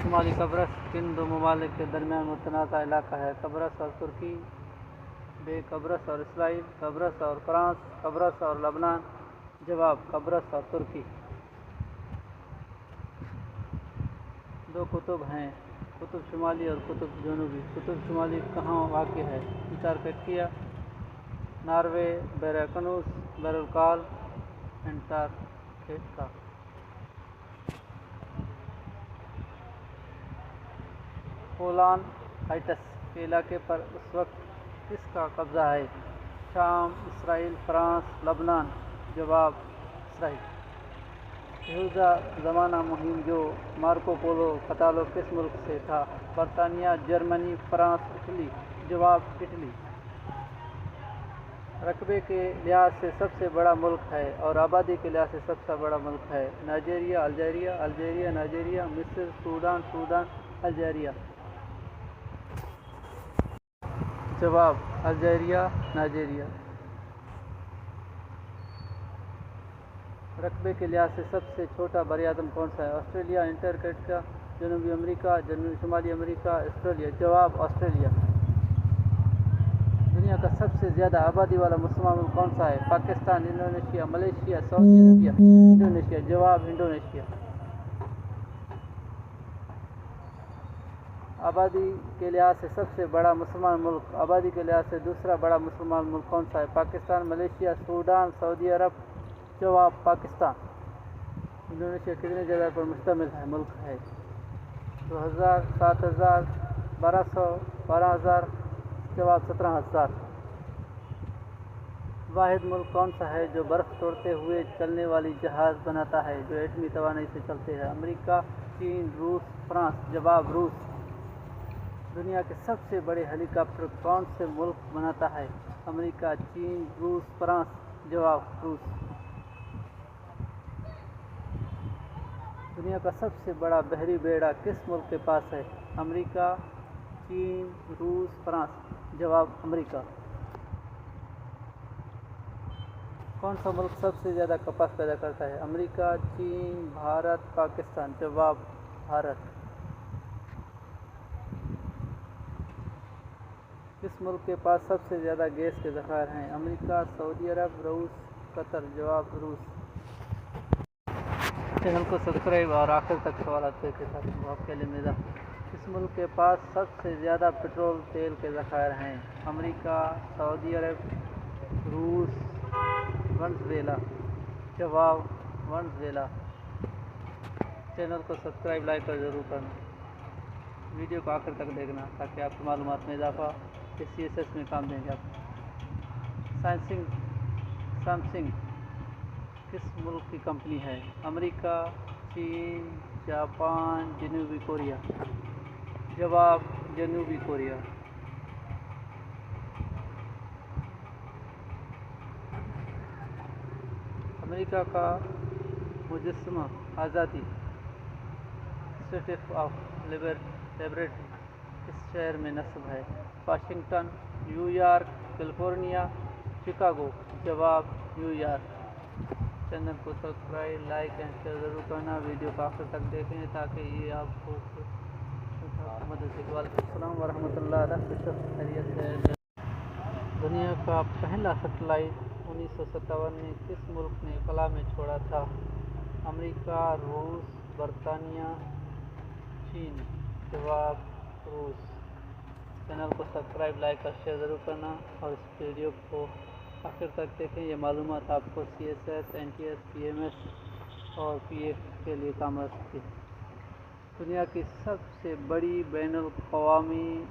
شمالی قبرص کن دو ممالک کے درمیان متنازع علاقہ ہے؟ قبرص اور ترکی، بے قبرص اور اسرائیل، قبرص اور فرانس، قبرص اور لبنان۔ جواب قبرص اور ترکی۔ دو قطب ہیں، قطب شمالی اور قطب جنوبی۔ قطب شمالی کہاں واقع ہے؟ انٹارکٹیکا، ناروے، بیرکنوس، بیرولکال، انٹارکٹیکا۔ گولان ہائٹس کے علاقے پر اس وقت کس کا قبضہ ہے؟ شام، اسرائیل، فرانس، لبنان۔ جواب اسرائیل۔ یہودیہ زمانہ مہم جو مارکو پولو کا تعلق کس ملک سے تھا؟ برطانیہ، جرمنی، فرانس، اٹلی۔ جواب اٹلی۔ رقبے کے لحاظ سے سب سے بڑا ملک ہے اور آبادی کے لحاظ سے سب سے بڑا ملک ہے؟ نائجیریا، الجیریا، الجیریا، نائجیریا، مصر، سوڈان، سوڈان، الجیریا۔ جواب الجیریا، نائجیریا۔ رقبے کے لحاظ سے سب سے چھوٹا براعظم کون سا ہے؟ آسٹریلیا، انٹارکٹیکا، جنوبی امریکہ، شمالی امریکہ، آسٹریلیا۔ جواب آسٹریلیا۔ دنیا کا سب سے زیادہ آبادی والا مسلمان ملک کون سا ہے؟ پاکستان، انڈونیشیا، ملیشیا، سعودی عربیہ۔ انڈونیشیا۔ جواب انڈونیشیا۔ آبادی کے لحاظ سے سب سے بڑا مسلمان ملک، آبادی کے لحاظ سے دوسرا بڑا مسلمان ملک کون سا ہے؟ پاکستان، ملیشیا، سوڈان، سعودی عرب۔ جواب پاکستان۔ انڈونیشیا کتنی جگہ پر مشتمل ہے ملک ہے؟ 2000، 7000، 1200، 12000۔ جواب 17000۔ واحد ملک کون سا ہے جو برف توڑتے ہوئے چلنے والی جہاز بناتا ہے جو ایٹمی توانائی سے چلتے ہیں؟ امریکہ، چین، روس، فرانس۔ جواب روس۔ دنیا کے سب سے بڑے ہیلی کاپٹر کون سے ملک بناتا ہے؟ امریکہ، چین، روس، فرانس۔ جواب روس۔ دنیا کا سب سے بڑا بحری بیڑا کس ملک کے پاس ہے؟ امریکہ، چین، روس، فرانس۔ جواب امریکہ۔ کون سا ملک سب سے زیادہ کپاس پیدا کرتا ہے؟ امریکہ، چین، بھارت، پاکستان۔ جواب بھارت۔ کس ملک کے پاس سب سے زیادہ گیس کے ذخائر ہیں؟ امریکہ، سعودی عرب، روس، قطر۔ جواب روس۔ چینل کو سبسکرائب اور آخر تک سوالات دیکھیں تاکہ آپ کے علم میں اضافہ ہو۔ کس ملک کے پاس سب سے زیادہ پیٹرول تیل کے ذخائر ہیں؟ امریکہ، سعودی عرب، روس، ونزویلا۔ جواب ونزویلا۔ چینل کو سبسکرائب، لائک اور ضرور کرنا۔ ویڈیو کو آخر تک دیکھنا تاکہ آپ کی معلومات میں اضافہ CSS میں کام دیں گے آپ۔ سیمسنگ کس ملک کی کمپنی ہے؟ امریکہ، چین، جاپان، جنوبی کوریا۔ جواب جنوبی کوریا۔ امریکہ کا مجسمہ آزادی اسٹیچو آف لبرٹی کس شہر میں نصب ہے؟ Washington, new York, California, Chicago. جواب نیو یارک۔ چینل کو سبسکرائب، لائک اینڈ شیئر ضرور کرنا۔ ویڈیو کو آخر تک دیکھیں تاکہ یہ آپ کو مدد دے۔ وعلیکم السلام ورحمۃ اللہ وبرکاتہ۔ خیریت ہے؟ دنیا کا پہلا سیٹلائٹ 1957 میں کس ملک نے خلا میں چھوڑا تھا؟ امریکہ، روس، برطانیہ، چین۔ جواب روس۔ چینل کو سبسکرائب، لائک اور شیئر ضرور کرنا اور اس ویڈیو کو آخر تک دیکھیں۔ یہ معلومات آپ کو CSS، NTS، PMS اور PF کے لیے کام آ سکتی ہے۔ دنیا کی سب سے بڑی بین الاقوامی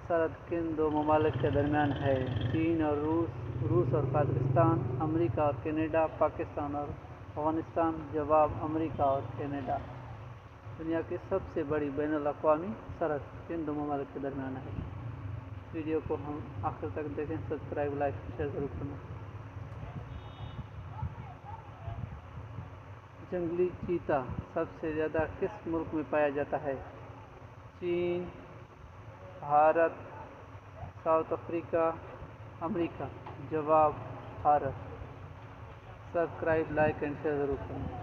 سرحد کن دو ممالک کے درمیان ہے؟ چین اور روس، روس اور قازقستان، امریکہ اور کینیڈا، پاکستان اور افغانستان۔ جواب امریکہ اور کینیڈا۔ دنیا کی سب سے بڑی بین الاقوامی سرحد کن دو ممالک کے درمیان ہے؟ ویڈیو کو ہم آخر تک دیکھیں، سبسکرائب، لائک، شیئر ضرور کرنا۔ جنگلی چیتا سب سے زیادہ کس ملک میں پایا جاتا ہے؟ چین، بھارت، ساؤتھ افریقہ، امریکہ۔ جواب Bharat. Subscribe, like and share ضرور کرنا۔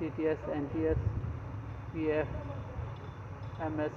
CTS, NTS, PF, MS